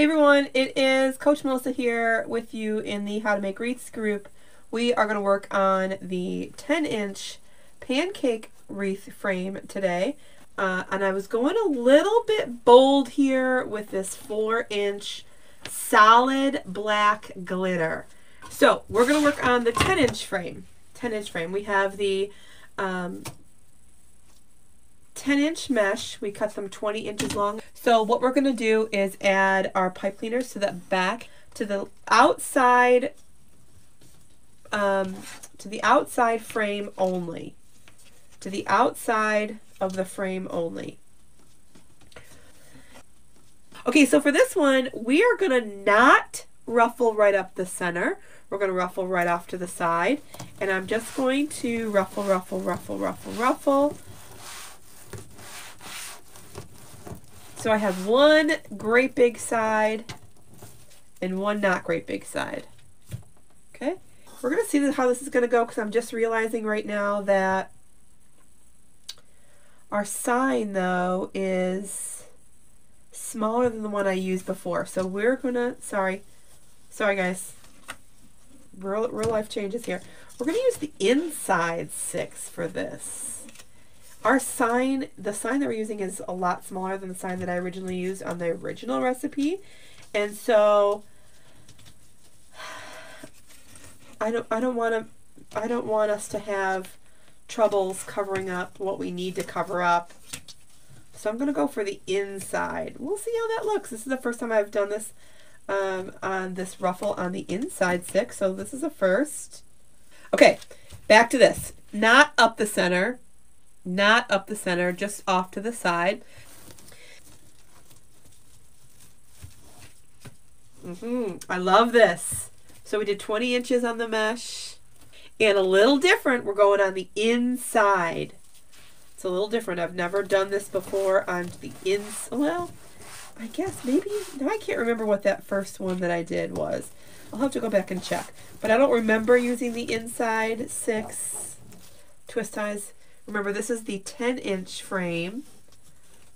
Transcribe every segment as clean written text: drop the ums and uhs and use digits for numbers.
everyone, it is Coach Melissa here with you in the How to Make Wreaths group. We are going to work on the 10-inch pancake wreath frame today. And I was going a little bit bold here with this 4-inch solid black glitter. So we're going to work on the 10-inch frame. 10-inch frame. We have the 10-inch mesh. We cut them 20 inches long. So what we're going to do is add our pipe cleaners to the back, to the outside frame only. To the outside of the frame only. Okay, so for this one, we are going to not ruffle right up the center. We're going to ruffle right off to the side. And I'm just going to ruffle, ruffle, ruffle, ruffle, ruffle. So I have one great big side and one not great big side. Okay, we're going to see how this is going to go because I'm just realizing right now that our sign, though, is smaller than the one I used before. So we're going to, sorry guys, real life changes here. We're going to use the inside 6 for this. Our sign, the sign that we're using is a lot smaller than the sign that I originally used on the original recipe. And so I don't want us to have troubles covering up what we need to cover up. So I'm going to go for the inside. We'll see how that looks. This is the first time I've done this on this ruffle on the inside 6. So this is a first. Okay, back to this. Not up the center. Not up the center, just off to the side. I love this. So we did 20 inches on the mesh. And a little different, we're going on the inside. It's a little different. I've never done this before on the inside. Well, I guess maybe, no, I can't remember what that first one that I did was. I'll have to go back and check. But I don't remember using the inside 6 twist ties. Remember, this is the 10-inch frame.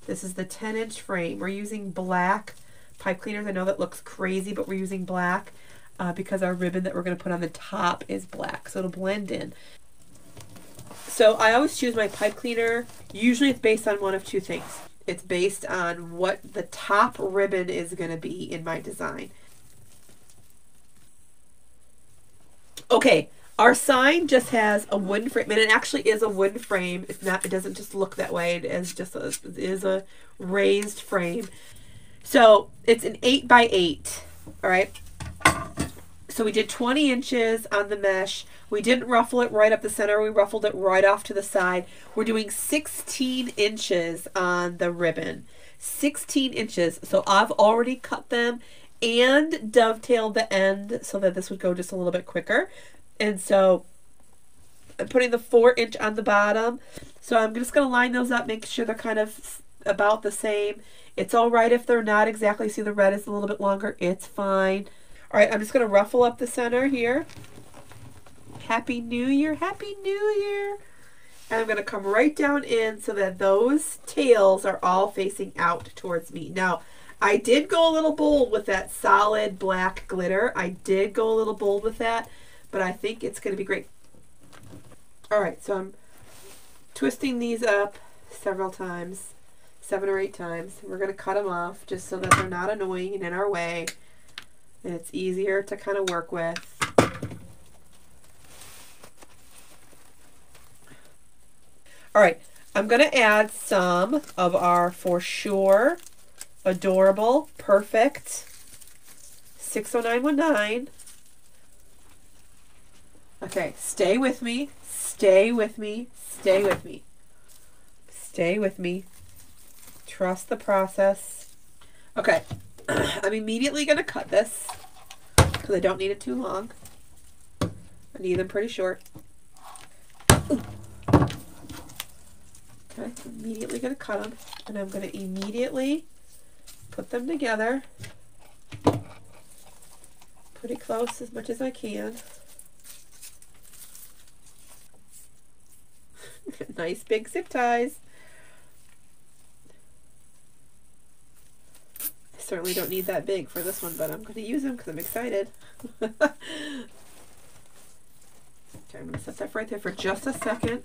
This is the 10-inch frame. We're using black pipe cleaners. I know that looks crazy, but we're using black because our ribbon that we're going to put on the top is black, so it'll blend in. So I always choose my pipe cleaner. Usually it's based on one of two things. It's based on what the top ribbon is going to be in my design. Okay. Our sign just has a wooden frame, and it actually is a wooden frame. It's not. It doesn't just look that way. It is a raised frame. So it's an 8 by 8. All right. So we did 20 inches on the mesh. We didn't ruffle it right up the center. We ruffled it right off to the side. We're doing 16 inches on the ribbon. 16 inches. So I've already cut them and dovetailed the end so that this would go just a little bit quicker. And so I'm putting the 4-inch on the bottom. So I'm just going to line those up, make sure they're kind of about the same. It's all right if they're not exactly. See, the red is a little bit longer. It's fine. All right, I'm just going to ruffle up the center here. Happy New Year. Happy New Year. And I'm going to come right down in so that those tails are all facing out towards me. Now, I did go a little bold with that solid black glitter. I did go a little bold with that. But I think it's going to be great. All right, so I'm twisting these up several times, 7 or 8 times. We're going to cut them off just so that they're not annoying and in our way. And it's easier to kind of work with. All right, I'm going to add some of our For Sure Adorable Perfect 60919. Okay, stay with me, stay with me, stay with me. Stay with me. Trust the process. Okay, I'm immediately going to cut this because I don't need it too long. I need them pretty short. Ooh. Okay, I'm immediately going to cut them, and I'm going to immediately put them together pretty close as much as I can. Nice big zip ties. certainly don't need that big for this one, but I'm going to use them because I'm excited. Okay, I'm going to set that right there for just a second.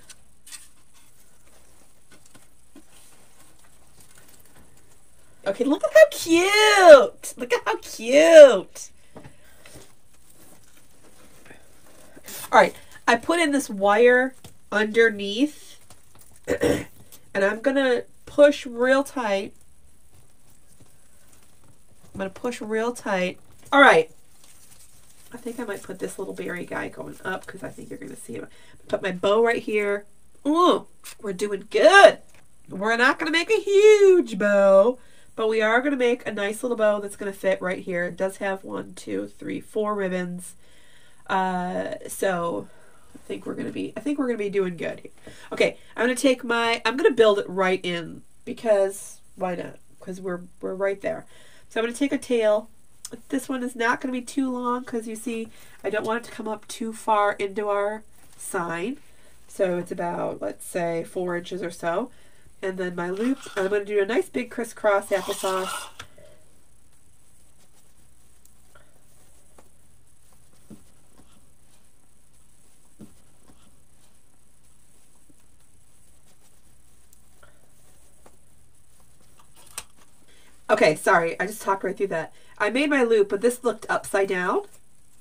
Okay, look at how cute! Look at how cute! Alright, I put in this wire underneath, and I'm going to push real tight. I'm going to push real tight. Alright, I think I might put this little berry guy going up because I think you're going to see him. Put my bow right here. Ooh, we're doing good. We're not going to make a huge bow, but we are going to make a nice little bow that's going to fit right here. It does have 1, 2, 3, 4 ribbons. So I think we're going to be doing good here. Okay, I'm going to build it right in because why not? Because we're right there. So I'm going to take a tail. This one is not going to be too long because you see I don't want it to come up too far into our sign. So it's about, let's say, 4 inches or so. And then my loop, I'm going to do a nice big crisscross applesauce. Okay, sorry, I just talked right through that. I made my loop, but this looked upside down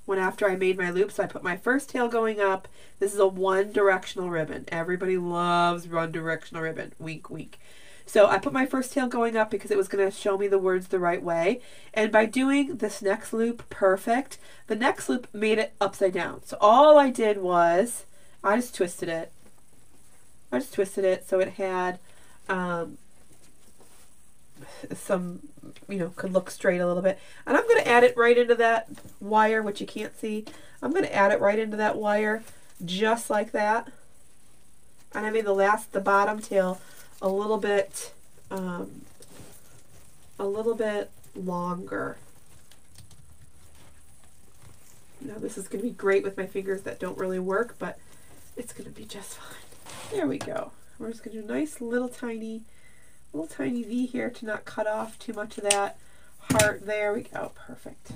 after I made my loop, so I put my first tail going up. This is a one-directional ribbon. Everybody loves one-directional ribbon. Wink, wink. So I put my first tail going up because it was going to show me the words the right way. And by doing this next loop perfect, the next loop made it upside down. So all I did was, I just twisted it. So it had some, could look straight a little bit. And I'm going to add it right into that wire, which you can't see. I'm going to add it right into that wire, just like that. And I made the bottom tail a little bit longer. Now this is going to be great with my fingers that don't really work, but it's going to be just fine. There we go. We're just going to do a nice little tiny V here to not cut off too much of that heart. There we go. Perfect.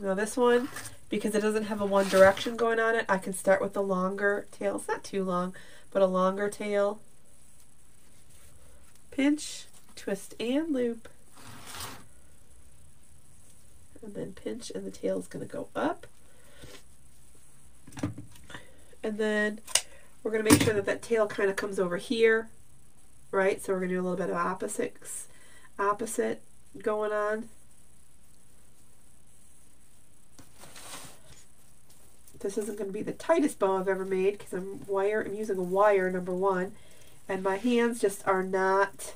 Now this one, because it doesn't have a one direction going on it, I can start with the longer tail. It's not too long, but a longer tail. Pinch, twist, and loop. And then pinch, and the tail is going to go up. And then we're going to make sure that that tail kind of comes over here, right? So we're going to do a little bit of opposite going on. This isn't going to be the tightest bow I've ever made because I'm using a wire, number one, and my hands just are not,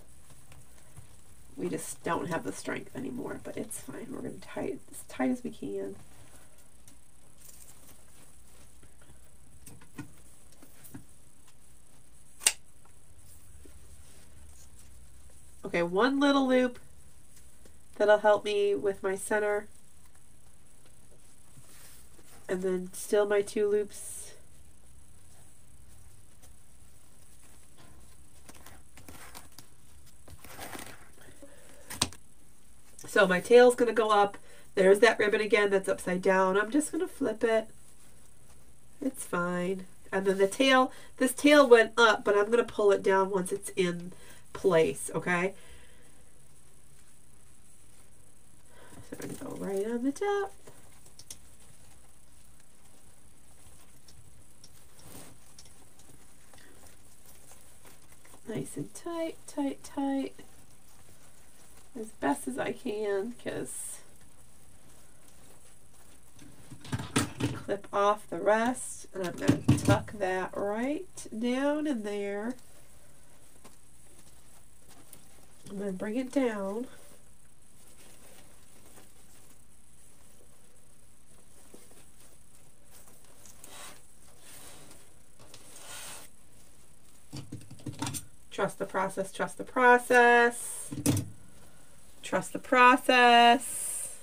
we just don't have the strength anymore, but it's fine. We're going to tie it as tight as we can. Okay, one little loop that'll help me with my center. And then still my 2 loops. So my tail's going to go up. There's that ribbon again that's upside down. I'm just going to flip it. It's fine. And then the tail, this tail went up, but I'm going to pull it down once it's in place, okay? So I'm going to go right on the top. Nice and tight, tight, tight. As best as I can, because clip off the rest, and I'm going to tuck that right down in there. I'm going to bring it down. Trust the process, trust the process. Trust the process.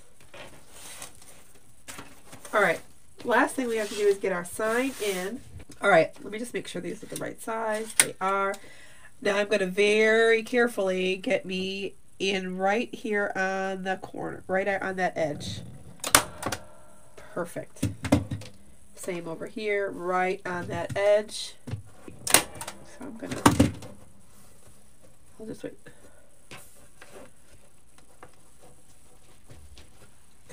All right, last thing we have to do is get our sign in. All right, let me just make sure these are the right size. They are. Now I'm going to very carefully get me in right here on the corner, right on that edge. Perfect. Same over here, right on that edge. So I'll just wait.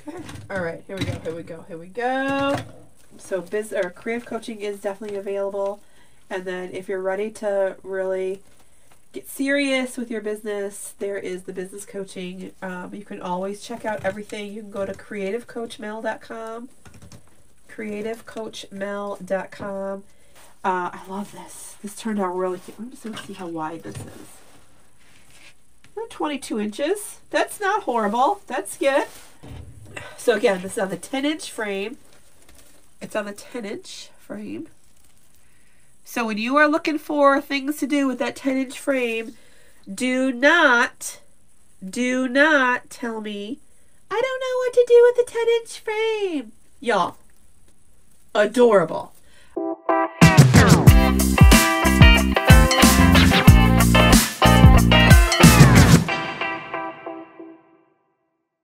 Okay. All right. Here we go. Here we go. Here we go. So creative coaching is definitely available. And then if you're ready to really get serious with your business, there is the business coaching. You can always check out everything. You can go to creativecoachmel.com. creativecoachmel.com. I love this. This turned out really cute. I'm just going to see how wide this is. 22 inches. That's not horrible. That's good. So again, this is on the 10-inch frame. It's on the 10-inch frame. So when you are looking for things to do with that 10-inch frame, do not tell me, I don't know what to do with the 10-inch frame. Y'all, adorable.